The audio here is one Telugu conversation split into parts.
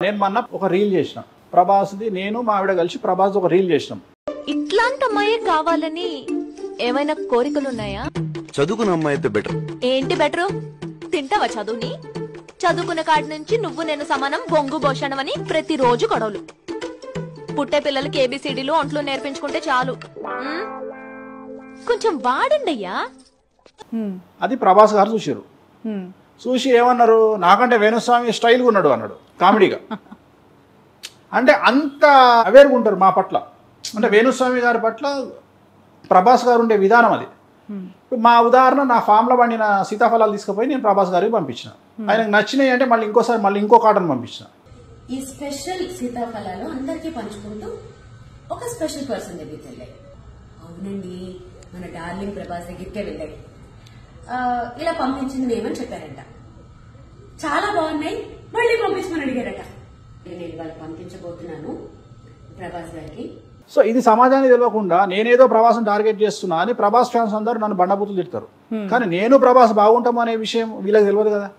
నేను మొన్న ఒక రీల్ చేసిన ప్రభాస్ది, నేను మా ఆవిడ కలిసి ప్రభాస్ ఒక రీల్ చేసినాం. ఇట్లాంటి అమ్మాయే కావాలని ఏమైనా కోరికలున్నాయా? చదువుకున్న అమ్మాయి అయితే బెటర్. ఏంటి బెటరు? తింటావా చదువుని? చదువుకున్న కాడి నుంచి నువ్వు నేను సమానం, బొంగు భోషణం అని ప్రతిరోజు గొడవలు. పుట్టే పిల్లలకి ఏబిసిడీలు ఒంట్లో నేర్పించుకుంటే చాలు. కొంచెం వాడండి అయ్యా. అది ప్రభాస్ గారు చూసారు. చూసి ఏమన్నారు, నాకంటే వేణుస్వామి స్టైల్గా ఉన్నాడు అన్నాడు కామెడీగా. అంటే అంత అవేర్గా ఉంటారు మా పట్ల. అంటే వేణుస్వామి గారి పట్ల ప్రభాస్ గారు ఉండే విధానం అది. మా ఉదాహరణ, నా ఫామ్లో పండిన సీతాఫలాలు తీసుకుపోయి నేను ప్రభాస్ గారికి పంపించిన. ఆయనకు నచ్చినాయి అంటే మళ్ళీ ఇంకోసారి ఇంకో కాటన్ పంపించిన. ఈ స్పెషల్ సీతాఫలాలు అందరికీ పంచుకుంటూ ఒక స్పెషల్ పర్సన్ దగ్గరికి వెళ్ళాయి. అవునండి, మన డార్లింగ్ ప్రభాస్ దగ్గరికే వెళ్ళాయి. ఇలా పంపించింది ఏమని చెప్పారంట. చాలా బాగున్నాయి, మళ్ళీ పంపించమని అడిగారట. నేను ఇవాళ పంపించబోతున్నాను ప్రభాస్ గారికి. సో ఇది సమాజానికి తెలియకుండా నేనేదో ప్రభాస్ని టార్గెట్ చేస్తున్నా అని ప్రభాస్ ఫ్యాన్స్ అందరూ నన్ను బండబూతులు తిడతారు. కానీ నేను ప్రభాస్ బాగుంటాము అనే విషయం వీళ్ళకి తెలియదు కదా.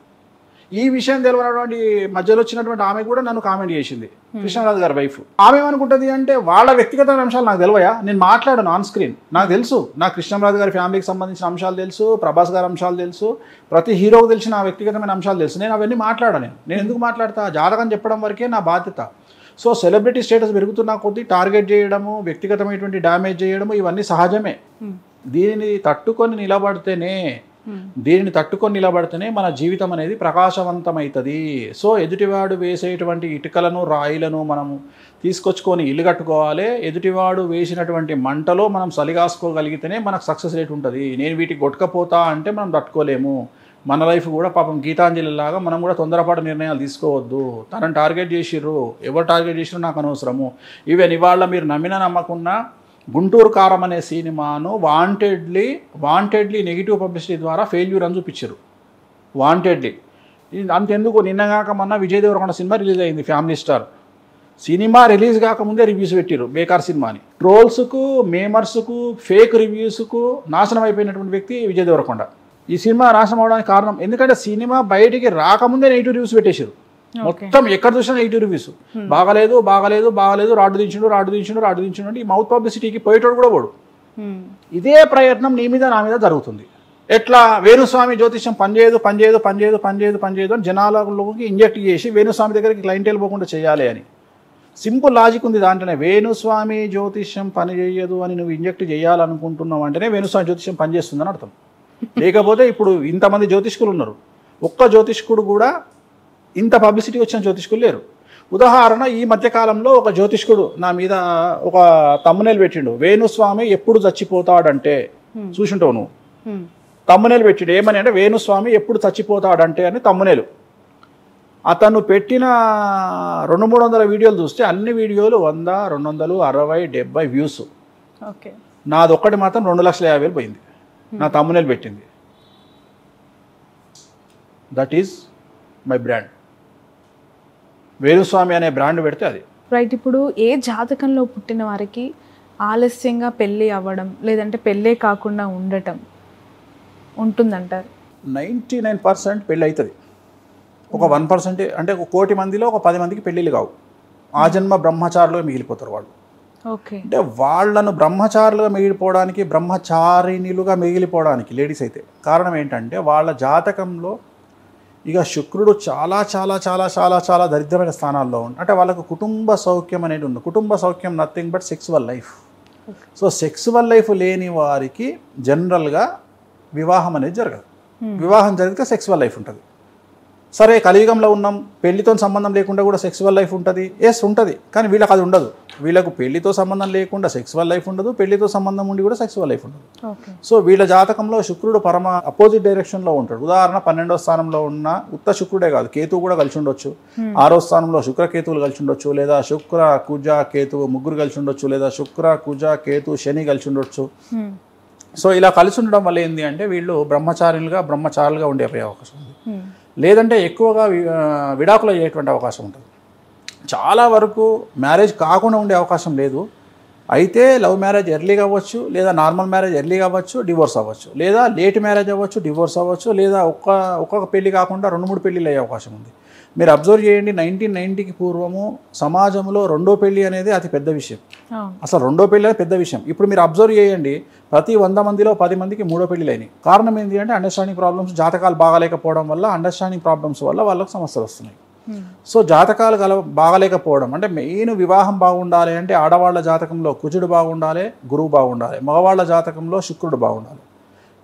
ఈ విషయం తెలియనటువంటి మధ్యలో వచ్చినటువంటి ఆమె కూడా నన్ను కామెంట్ చేసింది, కృష్ణరాజు గారి వైఫ్. ఆమె ఏమనుకుంటుంది అంటే, వాళ్ళ వ్యక్తిగత అంశాలు నాకు తెలియయా? నేను మాట్లాడను ఆన్ స్క్రీన్, నాకు తెలుసు. నాకు కృష్ణరాజు గారి ఫ్యామిలీకి సంబంధించిన అంశాలు తెలుసు, ప్రభాస్ గారి అంశాలు తెలుసు, ప్రతి హీరోకి తెలిసిన నా వ్యక్తిగతమైన అంశాలు తెలుసు. నేను అవన్నీ మాట్లాడను. నేను ఎందుకు మాట్లాడతా? జాతకం చెప్పడం వరకే నా బాధ్యత. సో సెలబ్రిటీ స్టేటస్ పెరుగుతున్న కొద్దీ టార్గెట్ చేయడము, వ్యక్తిగతమైనటువంటి డ్యామేజ్ చేయడము ఇవన్నీ సహజమే. దీనిని తట్టుకొని నిలబడితేనే మన జీవితం అనేది ప్రకాశవంతమవుతుంది. సో ఎదుటివాడు వేసేటువంటి ఇటుకలను, రాయిలను మనము తీసుకొచ్చుకొని ఇల్లు కట్టుకోవాలి. ఎదుటివాడు వేసినటువంటి మంటలో మనం సలిగాసుకోగలిగితేనే మనకు సక్సెస్ రేట్ ఉంటుంది. నేను వీటికి కొట్టుకపోతా అంటే మనం తట్టుకోలేము. మన లైఫ్ కూడా పాపం గీతాంజలిలాగా మనం కూడా తొందరపాటు నిర్ణయాలు తీసుకోవద్దు. తనని టార్గెట్ చేసిర్రు, ఎవరు టార్గెట్ చేసిర్రు నాకు అనవసరము. ఈవెన్ ఇవాళ మీరు నమ్మకున్నా గుంటూరు కారం అనే సినిమాను వాంటెడ్లీ నెగిటివ్ పబ్లిసిటీ ద్వారా ఫెయిల్యూర్ అని చూపించారు. వాంటెడ్లీ. అంతెందుకు, నిన్నగాక మొన్న విజయ్ దేవరకొండ సినిమా రిలీజ్ అయింది, ఫ్యామిలీ స్టార్. సినిమా రిలీజ్ కాకముందే రివ్యూస్ పెట్టారు బేకార్ సినిమాని. ట్రోల్స్కు, మేమర్స్కు, ఫేక్ రివ్యూస్కు నాశనం అయిపోయినటువంటి వ్యక్తి విజయ్ దేవరకొండ. ఈ సినిమా నాశనం అవడానికి కారణం ఎందుకంటే సినిమా బయటికి రాకముందే నెగిటివ్ రివ్యూస్ పెట్టేశారు. మొత్తం ఎక్కడ చూసినా నెగిటివ్ రివ్యూస్. బాగలేదు, రాడ్డు దించుడు అంటే ఈ మౌత్ పబ్లిసిటీకి పోయేటోడు కూడా పోడు. ఇదే ప్రయత్నం నీ మీద నా మీద జరుగుతుంది. ఎట్లా? వేణుస్వామి జ్యోతిష్యం పనిచేయదు అని జనాలలోకి ఇంజెక్ట్ చేసి వేణుస్వామి దగ్గరికి క్లయింటేల్ పోకుండా చేయాలి అని సింపుల్ లాజిక్ ఉంది దాంట్లోనే. వేణుస్వామి జ్యోతిష్యం పని చేయదు అని నువ్వు ఇంజెక్ట్ చేయాలనుకుంటున్నావు అంటేనే వేణుస్వామి జ్యోతిష్యం పనిచేస్తుందని అర్థం. లేకపోతే ఇప్పుడు ఇంతమంది జ్యోతిష్కులు ఉన్నారు, ఒక్క జ్యోతిష్కుడు కూడా ఇంత పబ్లిసిటీ వచ్చిన జ్యోతిష్కులు లేరు. ఉదాహరణ, ఈ మధ్యకాలంలో ఒక జ్యోతిష్కుడు నా మీద ఒక తమ్మునేలు పెట్టిండు, వేణుస్వామి ఎప్పుడు చచ్చిపోతాడంటే. చూసింటావు నువ్వు. తమ్మునేలు పెట్టిండు ఏమని అంటే, వేణుస్వామి ఎప్పుడు చచ్చిపోతాడంటే అని తమ్మునేలు. అతను పెట్టిన 200-300 వీడియోలు చూస్తే అన్ని వీడియోలు 100, 200, 60, 70 వ్యూస్. నాదొక్కటి మాత్రం 2,50,000 పోయింది. నా తమ్మునేలు పెట్టింది. That is my brand. Venu Swamy అనే బ్రాండ్ పెడితే అది రైట్. ఇప్పుడు ఏ జాతకంలో పుట్టిన వారికి ఆలస్యంగా పెళ్ళి అవ్వడం లేదంటే పెళ్ళే కాకుండా ఉండటం ఉంటుందంటారు? 99% పెళ్ళి అవుతుంది. ఒక 1% అంటే 1,00,00,000 మందిలో ఒక 10 మందికి పెళ్ళిళ్ళు కావు. ఆ జన్మ బ్రహ్మచారులుగా మిగిలిపోతారు వాళ్ళు. అంటే వాళ్ళను బ్రహ్మచారులుగా మిగిలిపోవడానికి, బ్రహ్మచారిణులుగా మిగిలిపోవడానికి లేడీస్ అయితే కారణం ఏంటంటే, వాళ్ళ జాతకంలో ఇక శుక్రుడు చాలా చాలా చాలా చాలా చాలా దరిద్రమైన స్థానాల్లో ఉంది. అంటే వాళ్ళకు కుటుంబ సౌఖ్యం అనేది ఉంది. కుటుంబ సౌఖ్యం nothing but sexual life. So sexual life లేని వారికి జనరల్గా వివాహం అనేది జరగదు. వివాహం జరిగితే సెక్సువల్ లైఫ్ ఉంటుంది. సరే, కలియుగంలో ఉన్నాం, పెళ్లితో సంబంధం లేకుండా కూడా సెక్సువల్ లైఫ్ ఉంటుంది. ఉంటుంది. కానీ వీళ్ళకి అది ఉండదు. వీళ్ళకు పెళ్లితో సంబంధం లేకుండా సెక్సువల్ లైఫ్ ఉండదు, పెళ్లితో సంబంధం ఉండి కూడా సెక్సువల్ లైఫ్ ఉండదు. సో వీళ్ళ జాతకంలో శుక్రుడు పరమ అపోజిట్ డైరెక్షన్లో ఉంటాడు. ఉదాహరణ, 12వ స్థానంలో ఉన్న ఉత్త శుక్రుడే కాదు, కేతువు కూడా కలిసి ఉండొచ్చు. 6వ స్థానంలో శుక్ర కేతువులు కలిసి ఉండొచ్చు, లేదా శుక్ర కుజ కేతువు ముగ్గురు కలిసి ఉండొచ్చు, లేదా శుక్ర కుజ కేతు శని కలిసి ఉండొచ్చు. సో ఇలా కలిసి ఉండడం వల్ల ఏంటి అంటే, వీళ్ళు బ్రహ్మచారులుగా ఉండే అవకాశం ఉంది. లేదంటే ఎక్కువగా విడాకులు అయ్యేటువంటి అవకాశం ఉంటుంది. చాలా వరకు మ్యారేజ్ కాకుండా ఉండే అవకాశం లేదు. అయితే లవ్ మ్యారేజ్ ఎర్లీగా అవ్వచ్చు, లేదా నార్మల్ మ్యారేజ్ ఎర్లీగా అవ్వచ్చు, డివోర్స్ అవ్వచ్చు, లేదా లేట్ మ్యారేజ్ అవ్వచ్చు, డివోర్స్ అవ్వచ్చు, లేదా ఒక్కొక్క పెళ్లి కాకుండా 2-3 పెళ్ళిళ్ళు అయ్యే అవకాశం ఉంది. మీరు అబ్జర్వ్ చేయండి 1990కి పూర్వము సమాజంలో రెండో పెళ్లి అనేది అతి పెద్ద విషయం. అసలు రెండో పెళ్లి అనేది పెద్ద విషయం. ఇప్పుడు మీరు అబ్జర్వ్ చేయండి, ప్రతి 100 మందిలో 10 మందికి మూడో పెళ్లిలు అయినాయి. కారణం ఏంటి అంటే అండర్స్టాండింగ్ ప్రాబ్లమ్స్, జాతకాలు బాగాలేకపోవడం వల్ల, అండర్స్టాండింగ్ ప్రాబ్లమ్స్ వల్ల వాళ్ళకు సమస్యలు వస్తున్నాయి. సో జాతకాలు బాగాలేకపోవడం అంటే మెయిన్ వివాహం బాగుండాలి అంటే ఆడవాళ్ళ జాతకంలో కుజుడు బాగుండాలి, గురువు బాగుండాలి. మగవాళ్ళ జాతకంలో శుక్రుడు బాగుండాలి.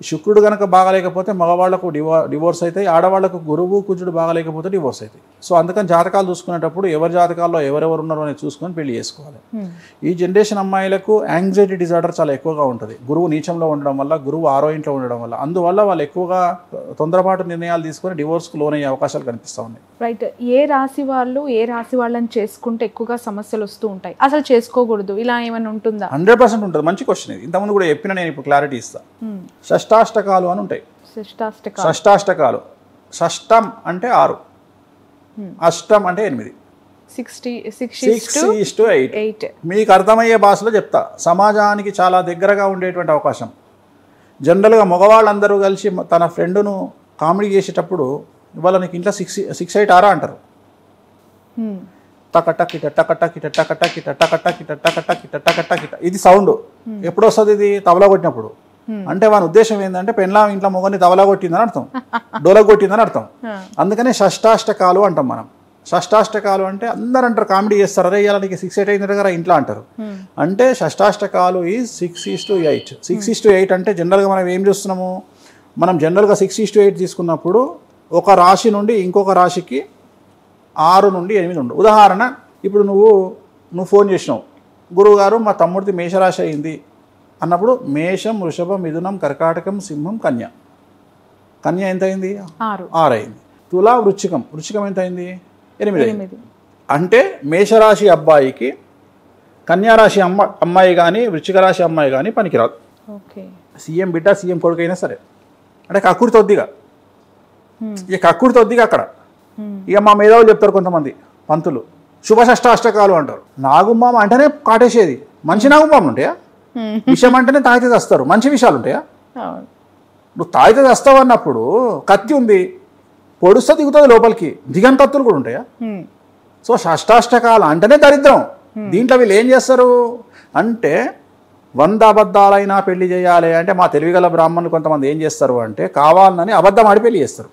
శుక్రుడు కనుక బాగాలేకపోతే మగవాళ్లకు డివోర్స్ అవుతాయి, ఆడవాళ్లకు గురువు కుజుడు బాగాలేకపోతే డివోర్స్ అవుతాయి. సో అందుకని జాతకాలు చూసుకునేటప్పుడు ఎవరి జాతకాల్లో ఎవరెవరు ఉన్నారో అనేది చూసుకొని పెళ్లి చేసుకోవాలి. ఈ జనరేషన్ అమ్మాయిలకు యాంగ్జైటీ డిజార్డర్ చాలా ఎక్కువగా ఉంటుంది, గురువు నీచంలో ఉండడం వల్ల, గురువు 6వ ఇంట్లో ఉండడం వల్ల. అందువల్ల వాళ్ళు ఎక్కువగా తొందరపాటు నిర్ణయాలు తీసుకొని డివోర్స్కు లోనయ్యే అవకాశాలు కనిపిస్తూ ఉన్నాయి. రైట్. ఏ రాశి వాళ్ళని చేసుకుంటే ఎక్కువగా సమస్యలు వస్తూ ఉంటాయి, అసలు చేసుకోకూడదు, ఇలా ఏమైనా ఉంటుందా? 100% ఉంటుంది. మంచి క్వశ్చన్ ఇది. ఇంతకుముందు కూడా చెప్పిన, నేను ఇప్పుడు క్లారిటీ ఇస్తాను. షష్టాష్టకాలు అని ఉంటాయి. షష్టాష్టకాలు, షష్టం అంటే 6, అష్టం అంటే 8, 6:8. మీకు అర్థమయ్యే భాషలో చెప్తా. సమాజానికి చాలా దగ్గరగా ఉండేటువంటి అవకాశం. జనరల్గా మగవాళ్ళందరూ కలిసి తన ఫ్రెండ్ను కామెడీ చేసేటప్పుడు ఇవాళ నీకు ఇంట్లో 6-8 ఆరా అంటారు. టకటకిట టకటకిట టకటకిట టకటకిట టకటకిట టకటకిట. ఇది సౌండ్ ఎప్పుడు వస్తుంది? ఇది తబలా కొట్టినప్పుడు. అంటే వాని ఉద్దేశం ఏంటంటే పెళ్ళాం ఇంట్లో మొగని తబలా కొట్టిందని అర్థం, డోల కొట్టిందని అర్థం. అందుకనే షష్టాష్టకాలు అంటాం మనం. షష్టాష్టకాలు అంటే అందరూ అంటారు, కామెడీ చేస్తారు, అరే ఇవాళ నీకు 6-8 అయింది కదా ఇంట్లో అంటారు. అంటే షష్టాష్టకాలు ఈజ్ 6:8. 6:8 అంటే జనరల్గా మనం ఏం చూస్తున్నాము, మనం జనరల్గా 6:8 తీసుకున్నప్పుడు ఒక రాశి నుండి ఇంకొక రాశికి 6 నుండి 8 ఉండు. ఉదాహరణ, ఇప్పుడు నువ్వు ఫోన్ చేసినావు, గురువుగారు మా తమ్ముడిది మేషరాశి అయింది అన్నప్పుడు మేషం, వృషభం, మిథునం, కర్కాటకం, సింహం, కన్య. కన్య ఎంత అయింది? 6 అయింది. తులా, వృశ్చికం ఎంత అయింది? 8 అయింది. అంటే మేషరాశి అబ్బాయికి కన్యారాశి అమ్మాయి కానీ వృశ్చిక రాశి అమ్మాయి కానీ పనికిరాదు. సీఎం బిడ్డ సీఎం కొడుకు అయినా సరే. అంటే కక్కుడి తొద్దిగా, ఇక కక్కుడి తొద్దిగా అక్కడ. ఇక మా మేధావులు చెప్తారు కొంతమంది పంతులు, శుభ షష్టాష్టకాలు అంటారు. నాగుమ్మామ అంటేనే కాటేసేది. మంచి నాగుమ్మామలు ఉంటాయా? విషయం అంటేనే తాగితే తెస్తారు. మంచి విషయాలు ఉంటాయా? నువ్వు తాగితే తెస్తావు అన్నప్పుడు కత్తి ఉంది, పొడుస్తా దిగుతుంది లోపలికి, దిగని కత్తులు కూడా ఉంటాయా? సో షష్టాష్టకాలు అంటేనే దరిద్రం. దీంట్లో వీళ్ళు ఏం చేస్తారు అంటే 100 అబద్ధాలైనా పెళ్లి చేయాలి అంటే మా తెలివిగల బ్రాహ్మణులు కొంతమంది ఏం చేస్తారు అంటే కావాలని అబద్ధం ఆడి పెళ్లి చేస్తారు.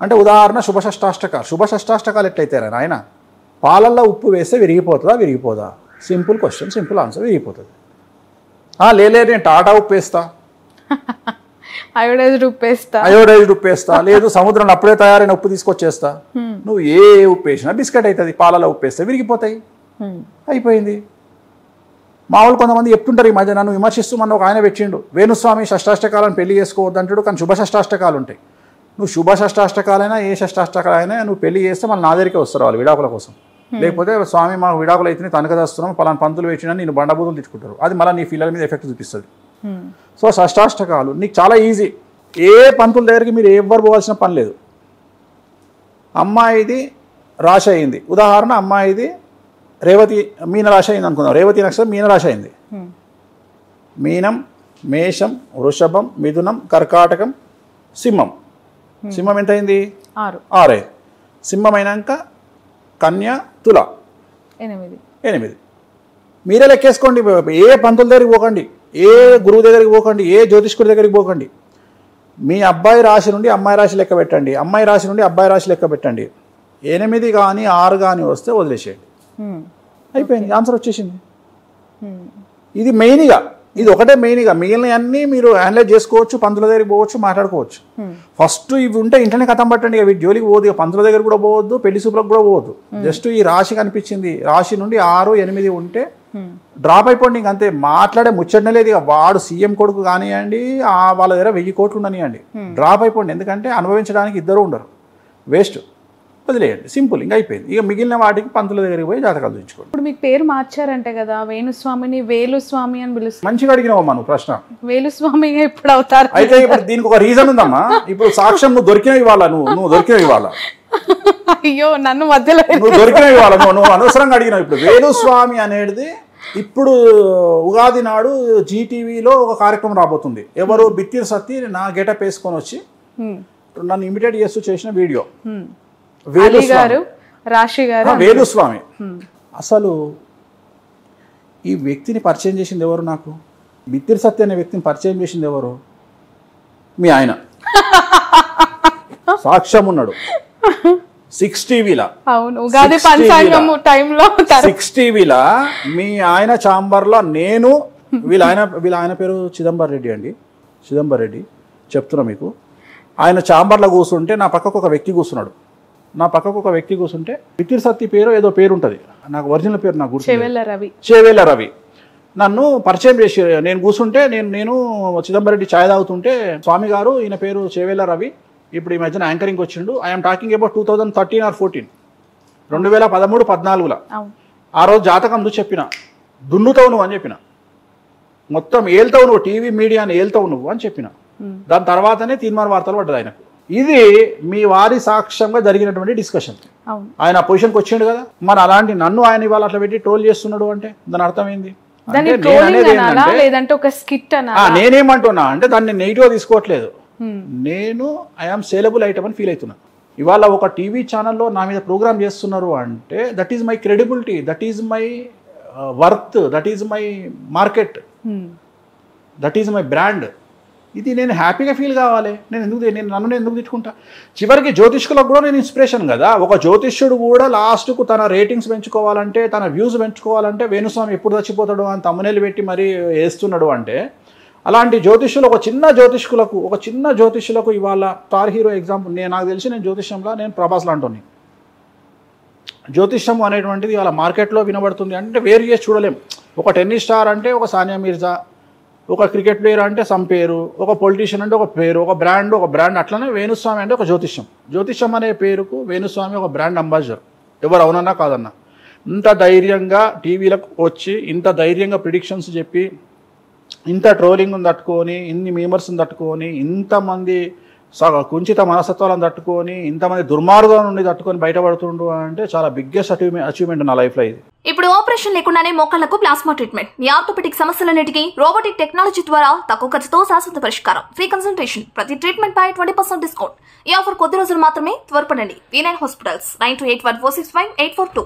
అంటే ఉదాహరణ శుభ షష్టాష్టకాలు ఎట్లయితే ఆయన పాలల్లో ఉప్పు వేస్తే విరిగిపోదా? సింపుల్ క్వశ్చన్, సింపుల్ ఆన్సర్, విరిగిపోతుంది. లేదు నేను టాటా ఉప్పు వేస్తా, అయోడైజ్డ్ ఉప్పు వేస్తా, లేదు సముద్రంలో అప్పుడే తయారైన ఉప్పు తీసుకొచ్చేస్తా. నువ్వు ఏ ఉప్పు వేసినా బిస్కెట్ అవుతుంది, పాలలో ఉప్పు వేస్తే విరిగిపోతాయి, అయిపోయింది. మామూలు కొంతమంది చెప్తుంటారు ఈ మధ్య, నన్ను విమర్శిస్తూ మన ఒక ఆయన పెట్టిండు, వేణుస్వామి షష్టాష్టకాలను పెళ్లి చేసుకోవద్దు అంటాడు, కానీ శుభ షష్టాష్టకాలు ఉంటాయి. నువ్వు శుభ షష్టాష్టకాలైనా ఏ షష్టాష్టకాలైనా నువ్వు పెళ్లి చేస్తే మళ్ళీ నా దగ్గరికే వస్తారు వాళ్ళు విడాకుల కోసం. లేకపోతే స్వామి మాకు విడాకులు అయితే తనకదేస్తున్నాం, పలానా పంతులు పెట్టినా నేను బండబూతులు తిట్టుకుంటారు. అది మళ్ళీ నీ పిల్లల మీద ఎఫెక్ట్ చూపిస్తుంది. సో షష్టాష్టకాలు నీకు చాలా ఈజీ. ఏ పంతుల దగ్గరికి మీరు ఎవ్వరు పోవాల్సిన పని లేదు. అమ్మాయిది రాశి అయింది, ఉదాహరణ అమ్మాయిది రేవతి మీనరాశి అయింది అనుకుందాం. రేవతి నక్షత్రం మీనరాశి అయింది. మీనం, మేషం, వృషభం, మిథునం, కర్కాటకం, సింహం. సింహం ఎంత అయింది? 6 అయింది. సింహం అయినాక కన్య, తుల 8. మీరే లెక్కేసుకోండి. ఏ పంతుల దగ్గరికి పోకండి, ఏ గురువు దగ్గరికి పోకండి, ఏ జ్యోతిష్కుడి దగ్గరికి పోకండి. మీ అబ్బాయి రాశి నుండి అమ్మాయి రాశి లెక్క పెట్టండి, అమ్మాయి రాశి నుండి అబ్బాయి రాశి లెక్క పెట్టండి. 8 కానీ 6 కానీ వస్తే వదిలేసేయండి, అయిపోయింది, ఆన్సర్ వచ్చేసింది. ఇది మెయిన్గా, ఇది ఒకటే మెయిన్గా. మిగిలిన అన్నీ మీరు హ్యాండిల్ చేసుకోవచ్చు, పంతుల దగ్గరికి పోవచ్చు, మాట్లాడుకోవచ్చు. ఫస్ట్ ఇవి ఉంటే ఇంట్లోనే కథం పట్టండి. ఇక వీటి జోలికి పోదు, ఇక పంతుల దగ్గర కూడా పోవద్దు, పెళ్లి సూపులకు కూడా పోవద్దు. జస్ట్ ఈ రాశి కనిపించింది, రాశి నుండి 6, 8 ఉంటే డ్రాప్ అయిపోండి. ఇంక అంతే, మాట్లాడే ముచ్చటనే లేదు. ఇక వాడు సీఎం కొడుకు కానివ్వండి, వాళ్ళ దగ్గర 1000 కోట్లు ఉండనివ్వండి, డ్రాప్ అయిపోండి. ఎందుకంటే అనుభవించడానికి ఇద్దరు ఉండరు, వేస్ట్, వదిలేయండి, సింపుల్, ఇంకా అయిపోయింది. ఇక మిగిలిన వాటికి పంతుల దగ్గరికి పోయి జాతకాలు చూపించుకోండి. ఇప్పుడు మీకు పేరు మార్చారంటే కదా, వేణుస్వామిని వేలుస్వామి అని పిలుస్తారు. మంచిగా అడిగినావమ్మా నువ్వు ప్రశ్న. వేలుస్వామి ఎప్పుడు అవుతారు? అయితే ఇప్పుడు దీనికి ఒక రీజన్ ఉందమ్మా. ఇప్పుడు సాక్ష్యం నువ్వు దొరికిన ఇవ్వాలా, నువ్వు దొరికిన ఇవ్వాలా. అయ్యో నన్ను మధ్యలో నువ్వు దొరికిన ఇవ్వాలా, నువ్వు అనవసరంగా అడిగినావు. ఇప్పుడు వేలుస్వామి అనేది ఇప్పుడు ఉగాది నాడు జీటీవీలో ఒక కార్యక్రమం రాబోతుంది. ఎవరు బిత్తిరి సత్తి నా గెటప్ వేసుకొని వచ్చి నన్ను ఇమిటేట్ చేస్తూ చేసిన వీడియో. అలీ గారు, రాశి గారు, వేణుస్వామి. అసలు ఈ వ్యక్తిని పరిచయం చేసింది ఎవరు? నాకు బిత్తిరి సత్య అనే వ్యక్తిని పరిచయం చేసింది ఎవరు? మీ ఆయన సాక్ష్యం ఉన్నాడు 6 టీవీలా. అవును, ఉగాది పంచాంగం టైంలో 6 టీవీలా మీ ఆయన ఛాంబర్లో నేను, వీళ్ళ ఆయన పేరు చిదంబర్ రెడ్డి అండి, చిదంబర్ రెడ్డి చెప్తున్నా మీకు. ఆయన ఛాంబర్లో కూర్చుంటే నా పక్కకు ఒక వ్యక్తి కూర్చున్నాడు. నా పక్కకు ఒక వ్యక్తి కూర్చుంటే బిత్తిరి సత్తి పేరు ఏదో పేరు ఉంటుంది, నాకు ఒరిజినల్ పేరు నాకు గుర్తు, చేవేళ్ళ రవి. నన్ను పరిచయం చేసి నేను కూర్చుంటే నేను చిదంబర్ రెడ్డి ఛాయ్ తాగుతుంటే, స్వామి గారు ఈయన పేరు చేవేళ్ళ రవి, ఇప్పుడు ఈ మధ్యన యాంకరింగ్ వచ్చిండు. I'm talking about 2013 or 14, 2013-14లో. ఆ రోజు జాతకం చూసి చెప్పిన, దున్నుతావు నువ్వు అని చెప్పిన, మొత్తం ఏళ్తావు నువ్వు, టీవీ మీడియాని ఏళ్తావు నువ్వు అని చెప్పిన. దాని తర్వాతనే తీర్మాన వార్తలు పడ్డది ఆయనకు. ఇది మీ వారి సాక్ష్యంగా జరిగినటువంటి డిస్కషన్. ఆయన పొజిషన్కి వచ్చిండు కదా, మరి అలాంటి నన్ను ఆయన ఇవాళ అట్లా పెట్టి ట్రోల్ చేస్తున్నాడు అంటే దాని అర్థం ఏంది? నేనేమంటున్నా అంటే దాన్ని నెగిటివ్గా తీసుకోవట్లేదు. నేను ఐఆమ్ సేలబుల్ ఐటమ్ అని ఫీల్ అవుతున్నా. ఇవాళ ఒక టీవీ ఛానల్లో నా మీద ప్రోగ్రామ్ చేస్తున్నారు అంటే that is my credibility, that is my worth, that is my market, that is my brand. ఇది నేను హ్యాపీగా ఫీల్ కావాలి. నన్ను ఎందుకు తిట్టుకుంటా? చివరికి జ్యోతిష్కులకు కూడా నేను ఇన్స్పిరేషన్ కదా. ఒక జ్యోతిష్యుడు కూడా లాస్ట్కు తన రేటింగ్స్ పెంచుకోవాలంటే, తన వ్యూస్ పెంచుకోవాలంటే వేణుస్వామి ఎప్పుడు చచ్చిపోతాడు అని తమ్మునేలు పెట్టి మరీ వేస్తున్నాడు అంటే, అలాంటి జ్యోతిష్యులు ఒక చిన్న జ్యోతిష్యులకు ఇవాళ స్టార్ హీరో ఎగ్జాంపుల్. నాకు తెలిసి నేను జ్యోతిష్యంలో నేను ప్రభాస్ లాంటి జ్యోతిష్యం అనేటువంటిది ఇవాళ మార్కెట్లో వినబడుతుంది అంటే వేరు చేసి చూడలేం. ఒక టెన్నిస్ స్టార్ అంటే ఒక సానియా మిర్జా, ఒక క్రికెట్ ప్లేయర్ అంటే సమ్ పేరు, ఒక పొలిటీషియన్ అంటే ఒక పేరు, ఒక బ్రాండ్. అట్లనే వేణుస్వామి అంటే ఒక జ్యోతిష్యం అనే పేరుకు వేణుస్వామి ఒక బ్రాండ్ అంబాసిడర్. ఎవరు అవునన్నా కాదన్నా. ఇంత ధైర్యంగా టీవీలకు వచ్చి, ఇంత ధైర్యంగా ప్రిడిక్షన్స్ చెప్పి, ఇంత ట్రోలింగ్ని తట్టుకొని, ఇన్ని మీమర్స్ని తట్టుకొని, ఇంతమంది కుంచిత మనస్తత్వాలను తట్టుకొని, ఇంతమంది దుర్మార్గం నుండి తట్టుకొని బయటపడుతుండు అంటే చాలా బిగ్గెస్ట్ అచీవ్మెంట్ నా లైఫ్లో ఇది. ఇప్పుడు ఆపరేషన్ లేకుండానే మోకాళ్లకు ప్లాస్మా ట్రీట్మెంట్, మీ ఆర్థోపెటిక్ సమస్యలన్నిటికీ రోబోటిక్ టెక్నాలజీ ద్వారా తక్కువ ఖర్చుతో శాశ్వత పరిష్కారం, ఫ్రీ కన్సల్టేషన్, ప్రతి ట్రీట్మెంట్ పై 20% డిస్కౌంట్. ఈ ఆఫర్ కొద్ది రోజులు మాత్రమే, త్వరపడండి. V9 hospitals 9281465842.